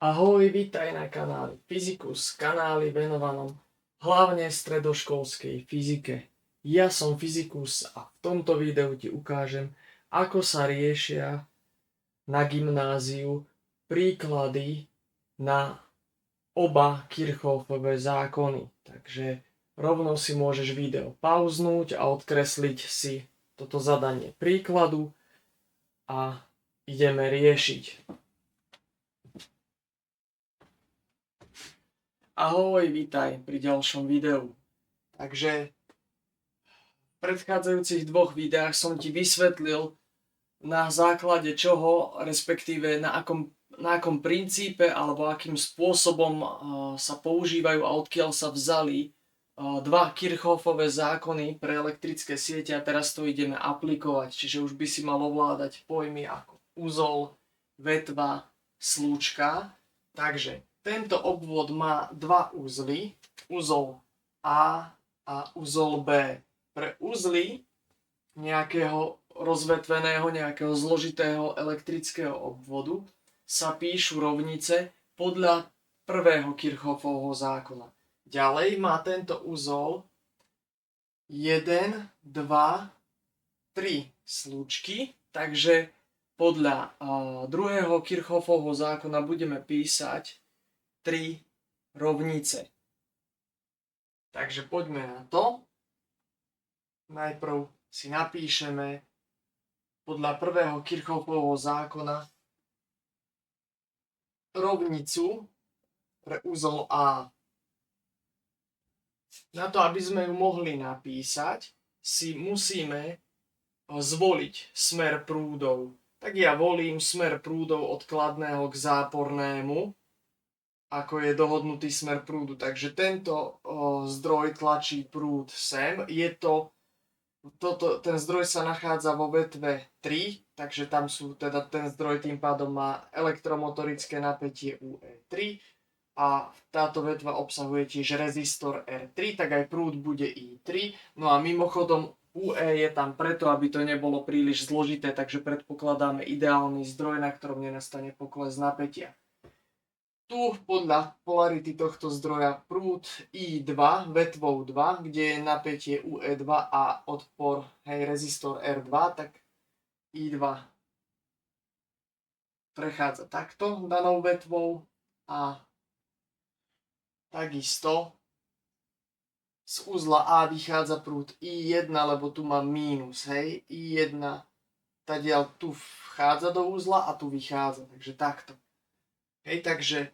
Ahoj, vítaj na kanáli Fyzikus, kanáli venovanom hlavne stredoškolskej fyzike. Ja som Fyzikus a v tomto videu ti ukážem, ako sa riešia na gymnáziu príklady na oba Kirchhoffove zákony. Takže rovno si môžeš video pauznúť a odkresliť si toto zadanie príkladu a ideme riešiť. Ahoj, vítaj pri ďalšom videu. Takže v predchádzajúcich dvoch videách som ti vysvetlil, na základe čoho, respektíve na akom princípe alebo akým spôsobom sa používajú a odkiaľ sa vzali dva Kirchhoffove zákony pre elektrické siete a teraz to ideme aplikovať. Čiže už by si mal ovládať pojmy ako uzol, vetva, slúčka. Takže tento obvod má dva uzly, uzol A a uzol B. Pre uzly nejakého rozvetveného, nejakého zložitého elektrického obvodu sa píšu rovnice podľa prvého Kirchhoffovho zákona. Ďalej má tento uzol 1, 2, 3 slúčky, takže podľa druhého Kirchhoffovho zákona budeme písať 3 rovnice. Takže poďme na to. Najprv si napíšeme podľa prvého Kirchhoffovho zákona rovnicu pre uzol A. Na to, aby sme ju mohli napísať, si musíme zvoliť smer prúdov. Tak ja volím smer prúdov od kladného k zápornému, ako je dohodnutý smer prúdu. Takže tento zdroj tlačí prúd sem. Ten zdroj sa nachádza vo vetve 3, takže tam sú, teda ten zdroj tým pádom má elektromotorické napätie UE3 a táto vetva obsahuje tiež rezistor R3, tak aj prúd bude I3. No a mimochodom UE je tam preto, aby to nebolo príliš zložité, takže predpokladáme ideálny zdroj, na ktorom nenastane pokles napätia. Tu podľa polarity tohto zdroja prúd I2 vetvou 2, kde je napätie UE2 a odpor, rezistor R2, tak I2 prechádza takto danou vetvou a takisto z uzla A vychádza prúd I1, lebo tu mám mínus, I1 tadiaľ tu vchádza do uzla a tu vychádza, takže takto. Takže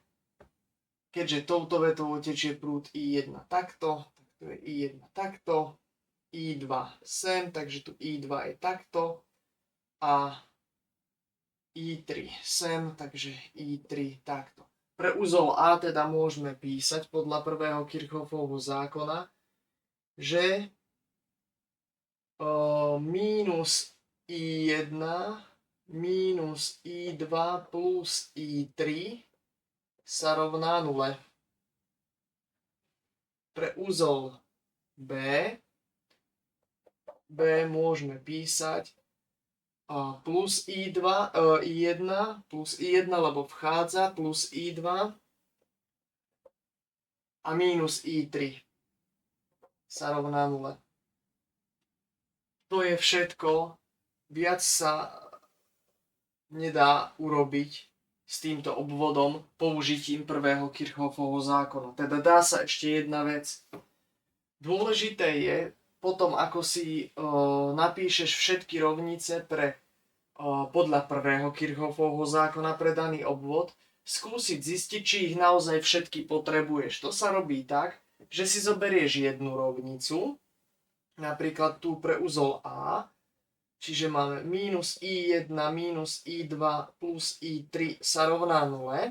keďže touto vetvou tečie prúd I1 takto, tak to je I1 takto, I2 sem, takže tu I2 je takto a I3 sem, takže I3 takto. Pre uzol A teda môžeme písať podľa prvého Kirchhoffovho zákona, že minus I1 minus I2 plus I3 sa rovná 0. Pre uzol B môžeme písať plus I1 plus I1, lebo vchádza, plus I2 a minus I3 sa rovná 0. To je všetko. Viac sa nedá urobiť s týmto obvodom použitím prvého Kirchhoffovho zákona. Teda dá sa ešte jedna vec. Dôležité je, potom ako si napíšeš všetky rovnice podľa prvého Kirchhoffovho zákona pre daný obvod, skúsiť zistiť, či ich naozaj všetky potrebuješ. To sa robí tak, že si zoberieš jednu rovnicu, napríklad tu pre uzol A, čiže máme minus I1 minus I2 plus I3 sa rovná 0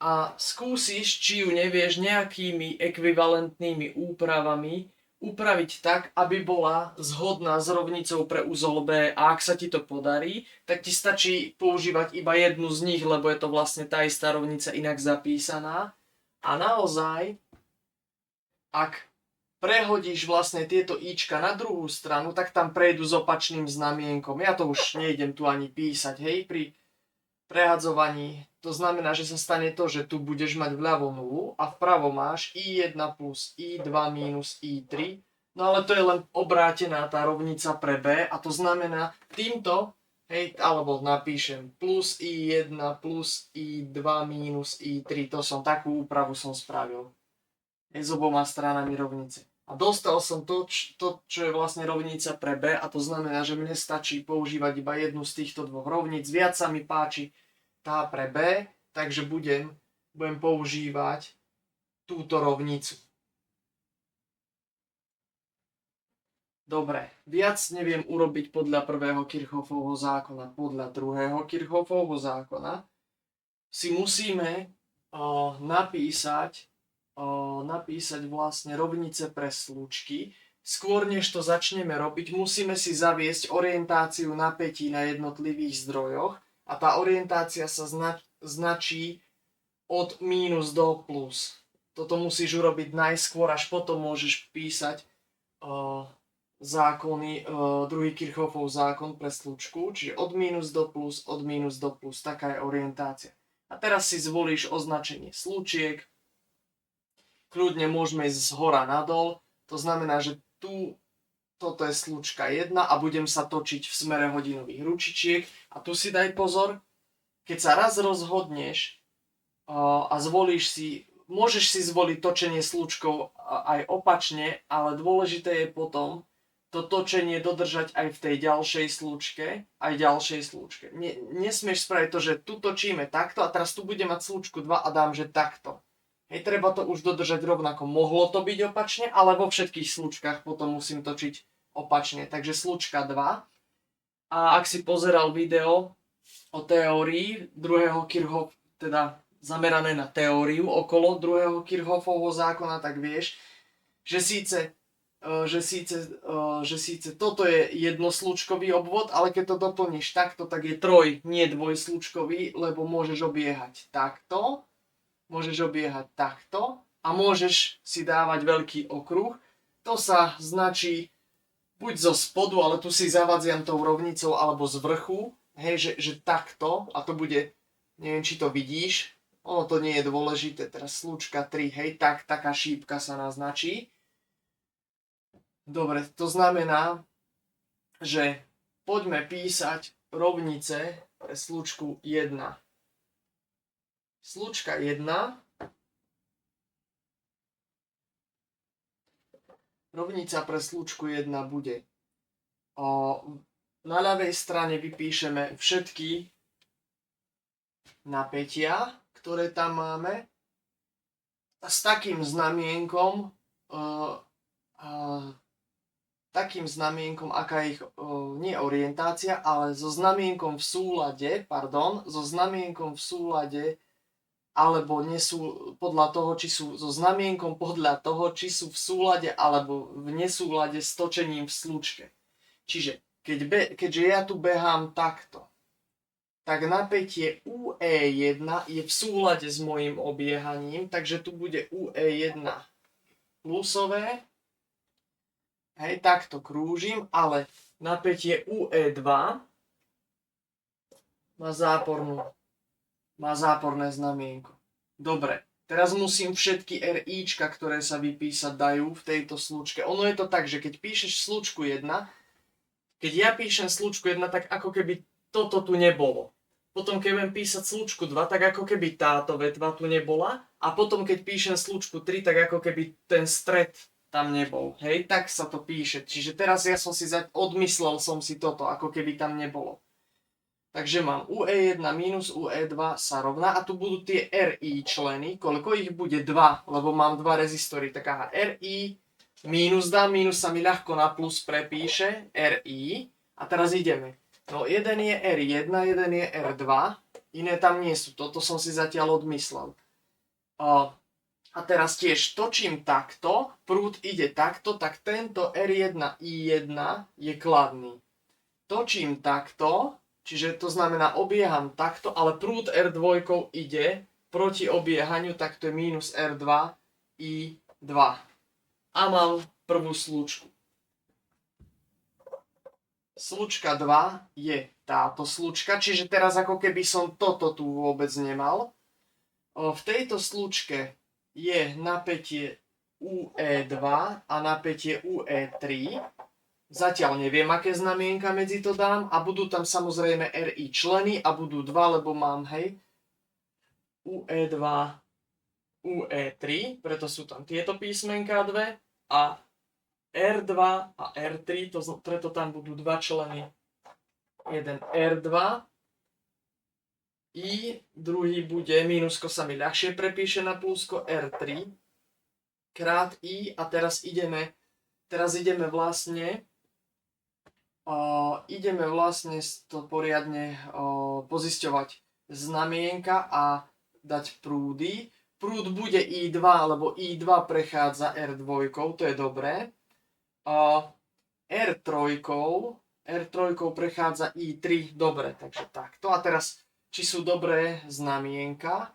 a skúsiš, či ju nevieš nejakými ekvivalentnými úpravami upraviť tak, aby bola zhodná s rovnicou pre uzol B, a ak sa ti to podarí, tak ti stačí používať iba jednu z nich, lebo je to vlastne tá istá rovnica inak zapísaná. A naozaj, ak prehodíš vlastne tieto ička na druhú stranu, tak tam prejdu s opačným znamienkom. Ja to už nejdem tu ani písať, pri prehadzovaní To znamená, že sa stane to, že tu budeš mať vľavo nulu a vpravo máš i1 plus i2 minus i3. No ale to je len obrátená tá rovnica pre b a to znamená týmto, hej, alebo napíšem plus i1 plus i2 minus i3. Takú úpravu som spravil. Hej, s oboma stranami rovnice. A dostal som to, čo je vlastne rovnica pre b a to znamená, že mne stačí používať iba jednu z týchto dvoch rovníc. Viac sa mi páči tá pre b, takže budem používať túto rovnicu. Dobre, viac neviem urobiť podľa prvého Kirchhoffovho zákona. Podľa druhého Kirchhoffovho zákona si musíme napísať vlastne rovnice pre slučky. Skôr než to začneme robiť, musíme si zaviesť orientáciu napätí na jednotlivých zdrojoch a tá orientácia sa značí od mínus do plus. Toto musíš urobiť najskôr, až potom môžeš písať zákony, druhý Kirchhoffov zákon pre slučku, čiže od mínus do plus, taká je orientácia. A teraz si zvolíš označenie slučiek, kľudne môžeme ísť z hora nadol, to znamená, že toto je slučka 1 a budem sa točiť v smere hodinových ručičiek a tu si daj pozor, keď sa raz rozhodneš a zvolíš si, môžeš si zvoliť točenie slučkou aj opačne, ale dôležité je potom to točenie dodržať aj v tej ďalšej slučke, Nesmieš spraviť to, že tu točíme takto a teraz tu budem mať slučku 2 a dám, že takto. Hej, treba to už dodržať rovnako. Mohlo to byť opačne, ale vo všetkých slučkách potom musím točiť opačne. Takže slučka 2. A ak si pozeral video o teórii druhého Kirchhoff, teda zamerané na teóriu okolo druhého Kirchhoffovho zákona, tak vieš, že síce toto je jednoslučkový obvod, ale keď to doplníš takto, tak je nie dvojslučkový, lebo môžeš obiehať takto, môžeš obiehať takto a môžeš si dávať veľký okruh. To sa značí buď zo spodu, ale tu si zavadziam tou rovnicou, alebo z vrchu, hej, že takto, a to bude, neviem, či to vidíš, ono to nie je dôležité, teraz slučka 3, hej, taká šípka sa naznačí. Dobre, to znamená, že poďme písať rovnice pre slučku 1. Slučka 1. Rovnica pre slučku 1 bude. Na ľavej strane vypíšeme všetky napätia, ktoré tam máme. A s takým znamienkom, aká je ich, nie orientácia, ale so znamienkom v súlade, alebo nie sú podľa toho, či sú so znamienkom podľa toho, či sú v súlade alebo v nesúlade s točením v slučke. Čiže keďže ja tu behám takto, tak napätie UE1 je v súlade s mojím obiehaním, takže tu bude UE1 plusové. Hej, takto krúžim, ale napätie UE2 má záporné znamienko. Dobre, teraz musím všetky RIčka, ktoré sa vypísať dajú v tejto slučke. Ono je to tak, že keď píšeš slučku 1, keď ja píšem slučku 1, tak ako keby toto tu nebolo. Potom keď budem písať slučku 2, tak ako keby táto vetva tu nebola. A potom keď píšem slučku 3, tak ako keby ten stred tam nebol. Hej, tak sa to píše. Čiže teraz ja som si odmyslel som si toto, ako keby tam nebolo. Takže mám UE1 minus UE2 sa rovná a tu budú tie RI členy, koľko ich bude 2, lebo mám 2 rezistory, tak aha, RI minus dám, minus sa mi ľahko na plus prepíše, RI a teraz ideme. No jeden je R1, jeden je R2, iné tam nie sú, toto som si zatiaľ odmyslel. A teraz tiež točím takto, prúd ide takto, tak tento R1 I1 je kladný. Točím takto, čiže to znamená obieham takto, ale prúd R2 ide proti obiehaniu, tak to je minus R2 I2. A mám prvú slučku. Slučka 2 je táto slučka, čiže teraz ako keby som toto tu vôbec nemal. V tejto slučke je napätie UE2 a napätie UE3. Zatiaľ neviem, aké znamienka medzi to dám a budú tam samozrejme RI členy a budú dva, lebo mám, hej, UE2, UE3, preto sú tam tieto písmenká dve a R2 a R3, preto tam budú dva členy. Jeden R2, I, druhý bude, mínusko sa mi ľahšie prepíše na plusko, R3 krát I a teraz ideme vlastne to poriadne pozisťovať znamienka a dať prúdy. Prúd bude I2, lebo I2 prechádza R2, to je dobré. R3 prechádza I3, dobre, takže takto. A teraz, či sú dobré znamienka.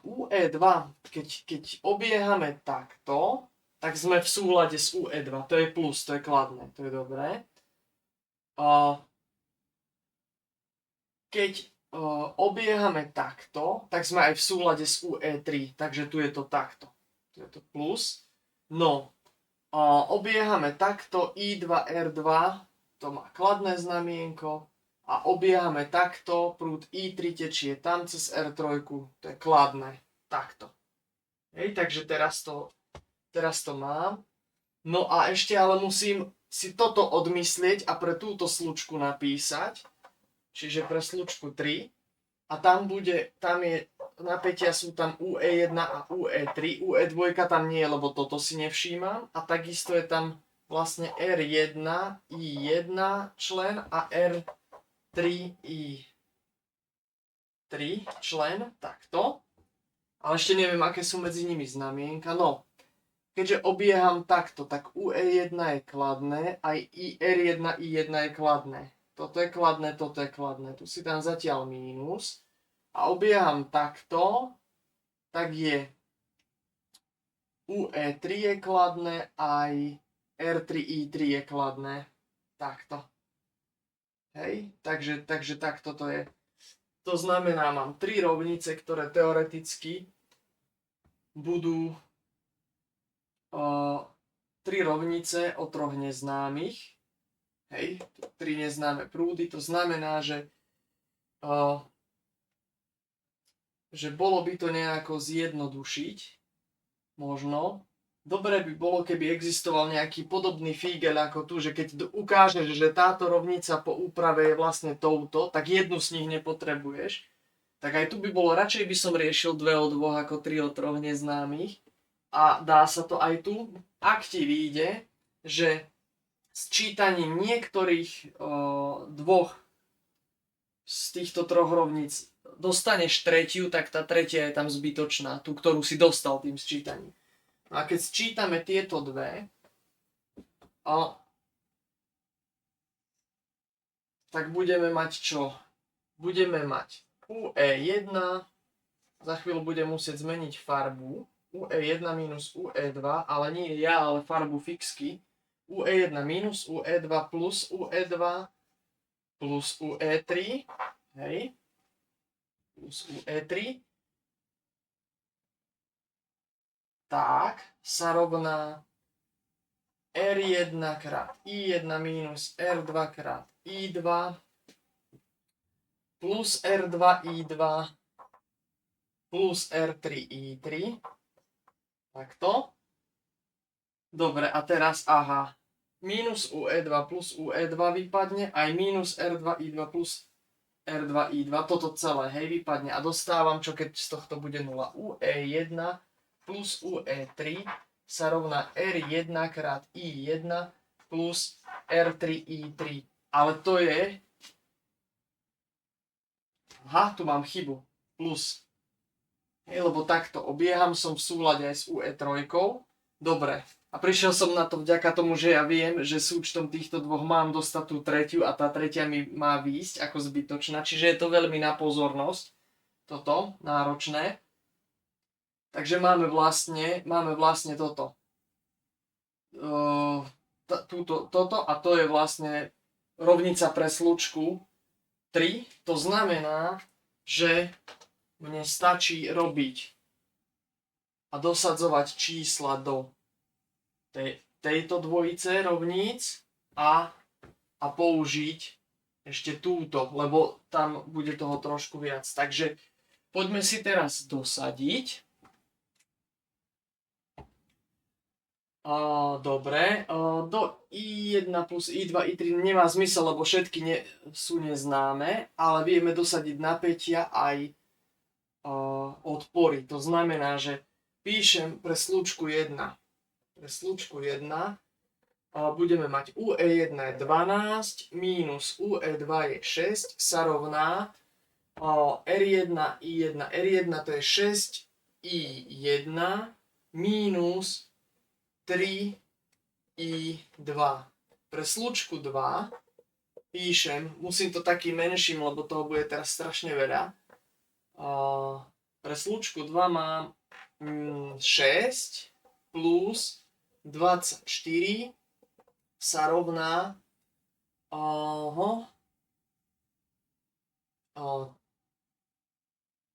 UE2, keď obiehame takto, tak sme v súlade s UE2, to je plus, to je kladné, to je dobré. Keď obiehame takto, tak sme aj v súlade s UE3, takže tu je to takto. Tu je to plus. No, obiehame takto, I2, R2, to má kladné znamienko. A obiehame takto, prúd I3 tečie tam cez R3, to je kladné, takto. Hej, takže teraz to mám. No a ešte ale musím si toto odmyslieť a pre túto slučku napísať. Čiže pre slučku 3. A tam je, napätia sú tam UE1 a UE3. UE2 tam nie je, lebo toto si nevšímam. A takisto je tam vlastne R1, I1 člen a R3I3 člen, takto. Ale ešte neviem, aké sú medzi nimi znamienka. No, keďže obieham takto, tak UE1 je kladné, aj R1, I1 je kladné. Toto je kladné, toto je kladné. Tu si tam zatiaľ mínus. A obieham takto, tak je UE3 je kladné, aj R3I3 je kladné. Takto. Hej, takže takto to je. To znamená, mám 3 rovnice, ktoré teoreticky budú 3 rovnice o 3 neznámych. Hej, 3 neznáme prúdy. To znamená, že bolo by to nejako zjednodušiť. Možno. Dobre by bolo, keby existoval nejaký podobný fígel ako tu, že keď ukážeš, že táto rovnica po úprave je vlastne touto, tak jednu z nich nepotrebuješ. Tak aj tu by bolo, radšej by som riešil 2 o 2 ako 3 o 3 neznámych. A dá sa to aj tu, ak ti vyjde, že sčítaním niektorých dvoch z týchto 3 rovníc dostaneš tretiu, tak tá tretia je tam zbytočná, tú, ktorú si dostal tým sčítaním. A keď sčítame tieto dve, tak budeme mať čo? Budeme mať UE1, za chvíľu budem musieť zmeniť farbu, UE1 minus UE2, ale nie ja, ale farbu fixky, UE1 minus UE2 plus UE2 plus UE3, hej, plus UE3, tak sa rovná R1 krát I1 minus R2 krát I2 plus R2 I2 plus R3 I3. Takto. Dobre, a teraz, minus UE2 plus UE2 vypadne, aj minus R2 I2 plus R2 I2, toto celé, hej, vypadne a dostávam, čo keď z tohto bude 0, UE1 plus UE3 sa rovná R1 krát I1 plus R3 I3. Ale to je... tu mám chybu. Plus. Lebo takto obieham, som v súlade aj s UE3. Dobre. A prišiel som na to vďaka tomu, že ja viem, že súčtom týchto dvoch mám dostať tú tretiu a tá tretia mi má výjsť ako zbytočná. Čiže je to veľmi na pozornosť. Toto, náročné. Takže máme vlastne toto. Toto a to je vlastne rovnica pre slučku 3, to znamená, že mne stačí robiť a dosadzovať čísla do tejto dvojice rovníc a použiť ešte túto, lebo tam bude toho trošku viac. Takže poďme si teraz dosadiť. Dobre, do i1 plus i2, i3 nemá zmysel, lebo všetky sú neznáme, ale vieme dosadiť napätia aj odpory. To znamená, že píšem pre slučku 1. Pre slučku 1 budeme mať UE1 je 12 minus UE2 je 6 sa rovná R1, I1. R1 to je 6 I1 minus 3 I2. Pre slučku 2 píšem, musím to takým menším, lebo toho bude teraz strašne veľa. Pre slučku 2 mám 6 plus 24 sa rovná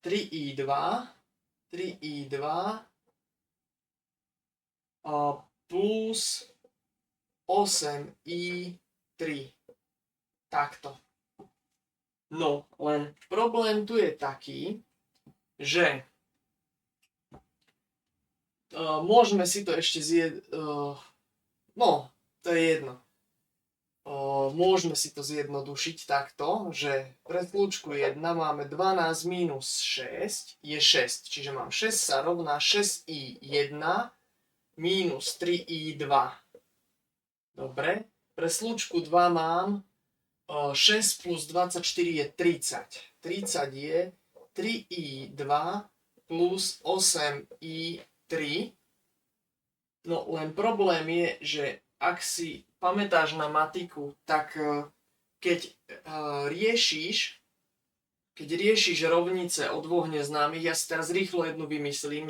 3i2 plus 8i3. Takto. No, len problém tu je taký, že môžeme si to ešte no, to je jedno. Môžeme si to zjednodušiť takto, že pre slučku 1 máme 12 minus 6 je 6, čiže mám 6 sa rovná 6i1 minus 3i2. Dobre, pre slučku 2 mám 6 plus 24 je 30. 30 je 3i2 plus 8i3. No len problém je, že ak si pamätáš na matiku, tak keď riešiš rovnice o dvoch neznámych, ja si teraz rýchlo jednu vymyslím,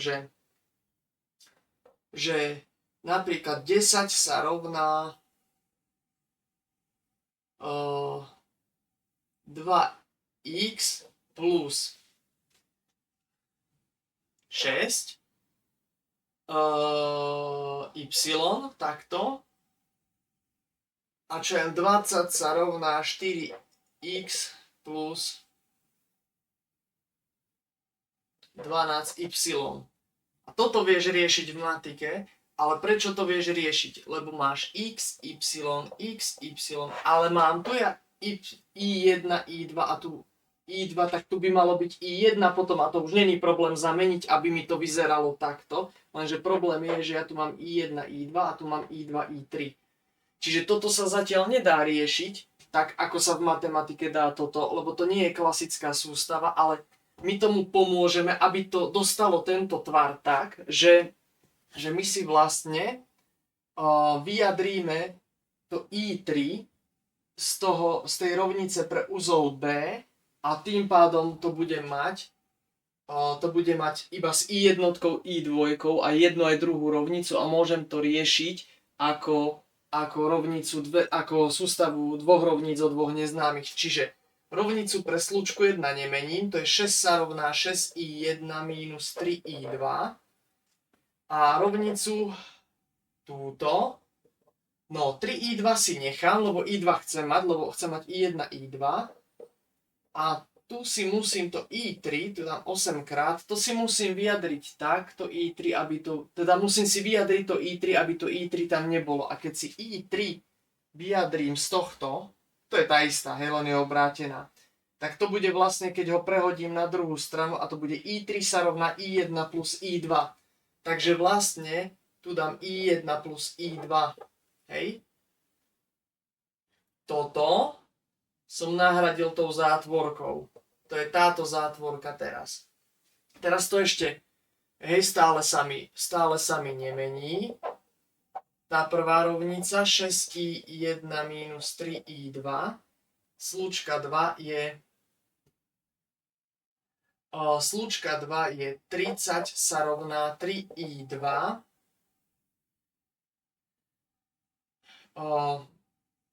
že napríklad 10 sa rovná 2x plus 6 y, takto. A čo je 20 sa rovná 4x plus 12y. A toto vieš riešiť v matike, ale prečo to vieš riešiť? Lebo máš x, y, ale mám tu ja i1, i2 a tu i2, tak tu by malo byť i1 potom a to už není problém zameniť, aby mi to vyzeralo takto. Lenže problém je, že ja tu mám i1, i2 a tu mám i2, i3. Čiže toto sa zatiaľ nedá riešiť, tak ako sa v matematike dá toto, lebo to nie je klasická sústava, ale my tomu pomôžeme, aby to dostalo tento tvar tak, že my si vlastne vyjadríme to i3 z tej rovnice pre uzol B a tým pádom to bude mať iba s i1, i2 a jednu aj druhú rovnicu a môžem to riešiť ako sústavu dvoch rovníc o dvoch neznámych. Čiže rovnicu pre slučku 1 nemením, to je 6 sa rovná 6i1 minus 3i2 a rovnicu túto, no 3i2 si nechám, lebo i2 chcem mať i1, i2 a tu si musím to i3, tu dám 8 krát, to si musím vyjadriť tak, to i3, musím si vyjadriť to i3, aby to i3 tam nebolo. A keď si i3 vyjadrím z tohto, to je tá istá, hej, len je obrátená, tak to bude vlastne, keď ho prehodím na druhú stranu a to bude i3 sa rovná i1 plus i2. Takže vlastne tu dám i1 plus i2, hej. Toto som nahradil tou zátvorkou. To je táto zátvorka teraz. Teraz to ešte, hej, stále sa mi nemení. Tá prvá rovnica 6i1 minus 3i2. Slučka 2 je 30 sa rovná 3i2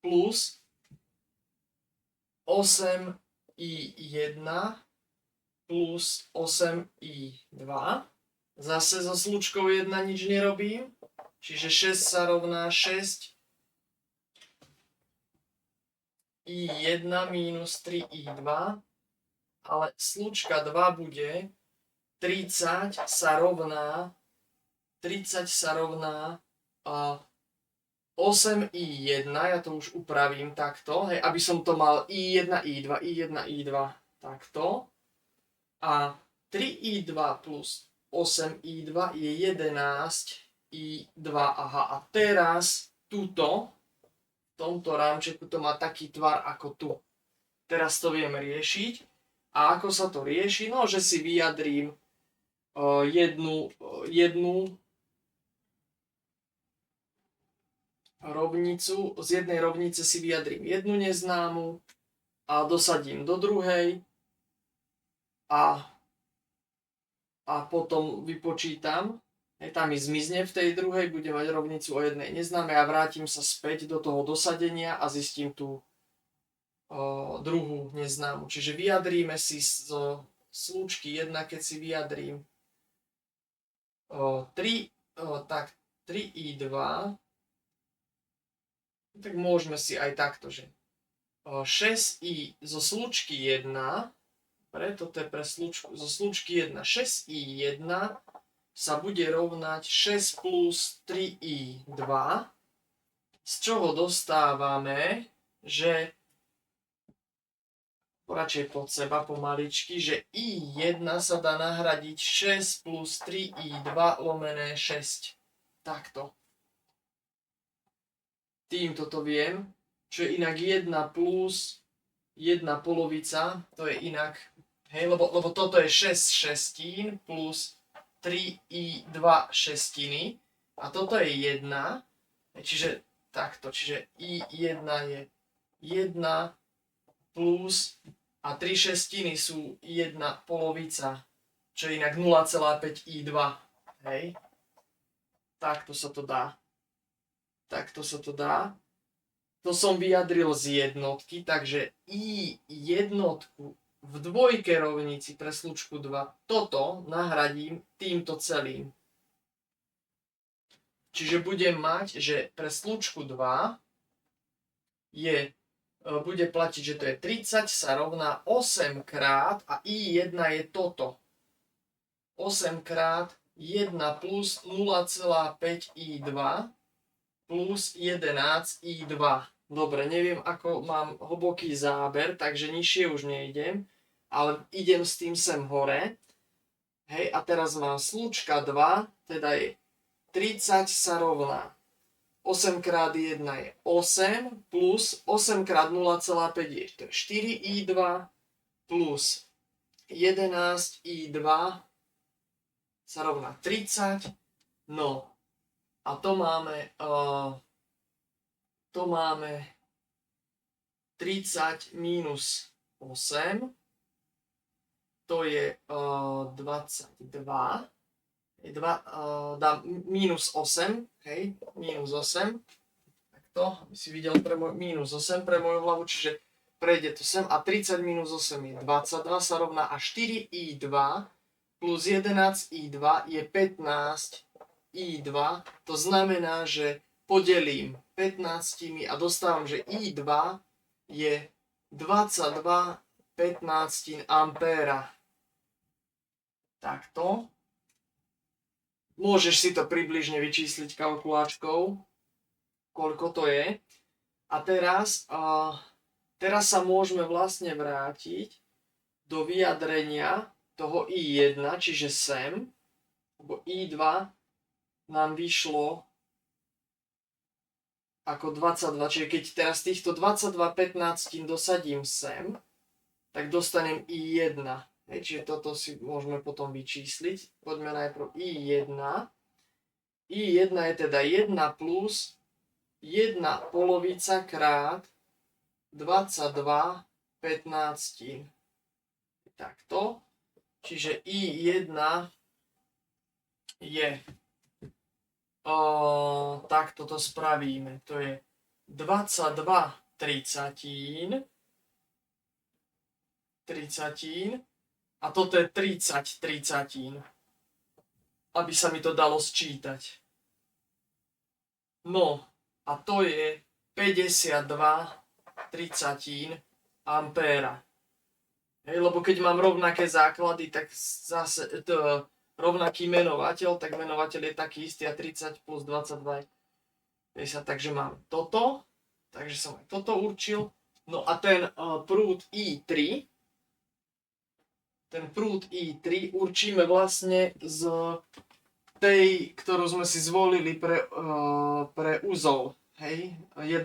plus 8i3. i1 plus 8i2. Zase so slučkou 1 nič nerobím, čiže 6 sa rovná 6 i1 minus 3i2, ale slučka 2 bude 30 sa rovná 8i1, ja to už upravím takto, hej, aby som to mal i1, i2, takto. A 3i2 plus 8i2 je 11i2, aha, a teraz tuto, v tomto rámčeku to má taký tvar ako tu. Teraz to viem riešiť. A ako sa to rieši? No, že si vyjadrím jednu rovnicu, z jednej rovnice si vyjadrím jednu neznámu a dosadím do druhej a potom vypočítam, tam mi zmizne v tej druhej, budem mať rovnicu o jednej neznámej a vrátim sa späť do toho dosadenia a zistím tú druhú neznámu. Čiže vyjadríme si zo slúčky 1, keď si vyjadrím 3i2, tak môžeme si aj takto, že 6i zo slúčky 1, preto to je pre slúčku, zo slúčky 1, 6i1 sa bude rovnať 6 plus 3i2, z čoho dostávame, že radšej pod seba pomaličky, že i1 sa dá nahradiť 6 plus 3i2 lomené 6. Takto. Týmto to viem, čo je inak 1 plus 1 polovica, to je inak, hej, lebo toto je 6 šestín plus 3i2 šestiny a toto je 1, čiže takto, čiže i1 je 1 plus a 3 šestiny sú 1 polovica, čo je inak 0,5 i2, hej. Takto sa to dá. Takto sa to dá. To som vyjadril z jednotky, takže i jednotku v dvojke rovnici pre slučku 2, toto nahradím týmto celým. Čiže budem mať, že pre slučku 2 bude platiť, že to je 30 sa rovná 8 krát a i1 je toto. 8 krát 1 plus 0,5 i2 plus 11 i2. Dobre, neviem, ako mám hlboký záber, takže nižšie už nejdem, ale idem s tým sem hore. Hej, a teraz mám slučka 2, teda je 30 sa rovná 8 krát 1 je 8 plus 8 krát 0,5 je 4i2 plus 11i2 sa rovná 30. No a to máme 30 minus 8, to je 22. Dám minus 8, hej, minus 8, takto, aby si videl minus 8 pre moju hlavu, čiže prejde to sem a 30 minus 8 je 22 sa rovná a 4i2 plus 11i2 je 15i2, to znamená, že podelím 15 a dostávam, že i2 je 22 15 ampéra. Takto. Môžeš si to približne vyčísliť kalkuláčkou, koľko to je. A teraz sa môžeme vlastne vrátiť do vyjadrenia toho i1, čiže sem, lebo i2 nám vyšlo ako 22, čiže keď teraz týchto 22 15 dosadím sem, tak dostanem i1. Čiže toto si môžeme potom vyčísliť. Poďme najprv i1. i1 je teda 1 plus 1 polovica krát 22 15. Takto. Čiže i1 je takto to spravíme. To je 22 tricatín tricatín a toto je 30 tricatín, aby sa mi to dalo sčítať. No a to je 52 tricatín ampéra. Hej, lebo keď mám rovnaké základy, tak zase rovnaký menovateľ, tak menovateľ je taký istý a 30 plus 22 je 50, takže mám toto, takže som aj toto určil. No a ten prúd I3, určíme vlastne z tej, ktorú sme si zvolili pre uzol. Hej?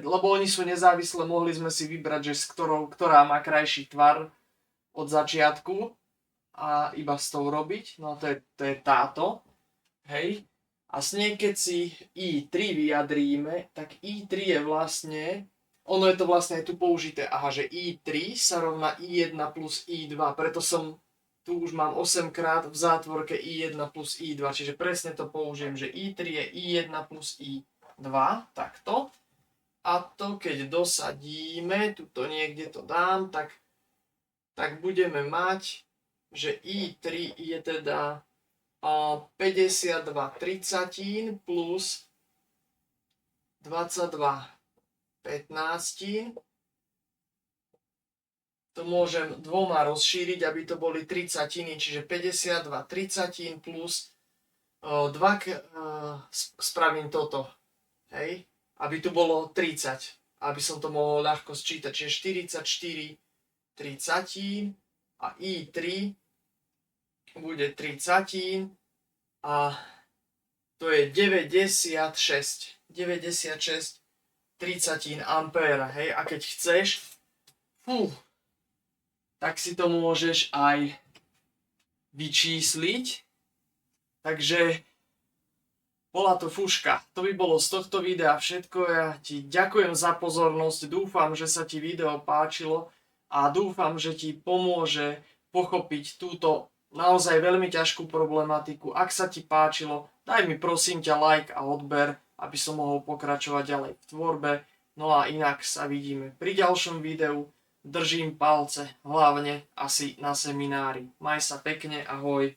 Lebo oni sú nezávislé, mohli sme si vybrať, že ktorá má krajší tvar od začiatku a iba s tou robiť. No a to je táto. Hej? A s nej, keď si I3 vyjadríme, tak I3 je vlastne, ono je to vlastne aj tu použité, aha, že I3 sa rovná I1 plus I2, preto tu už mám 8 krát v zátvorke I1 plus I2, čiže presne to použijem, že I3 je I1 plus I2, takto. A to keď dosadíme, tuto niekde to dám, tak budeme mať, že I3 je teda 52 tricatín plus 22 15. To môžem dvoma rozšíriť, aby to boli tricatiny, čiže 52 tricatín plus 2, spravím toto, hej, aby tu bolo 30, aby som to mohol ľahko sčítať, čiže 44 tricatín a I3 bude tricatín a to je 96 tricatín ampéra, hej, a keď chceš, tak si to môžeš aj vyčísliť. Takže bola to fuška. To by bolo z tohto videa všetko. Ja ti ďakujem za pozornosť. Dúfam, že sa ti video páčilo a dúfam, že ti pomôže pochopiť túto naozaj veľmi ťažkú problematiku. Ak sa ti páčilo, daj mi prosím ťa like a odber, aby som mohol pokračovať ďalej v tvorbe. No a inak sa vidíme pri ďalšom videu. Držím palce, hlavne asi na seminári. Maj sa pekne, ahoj.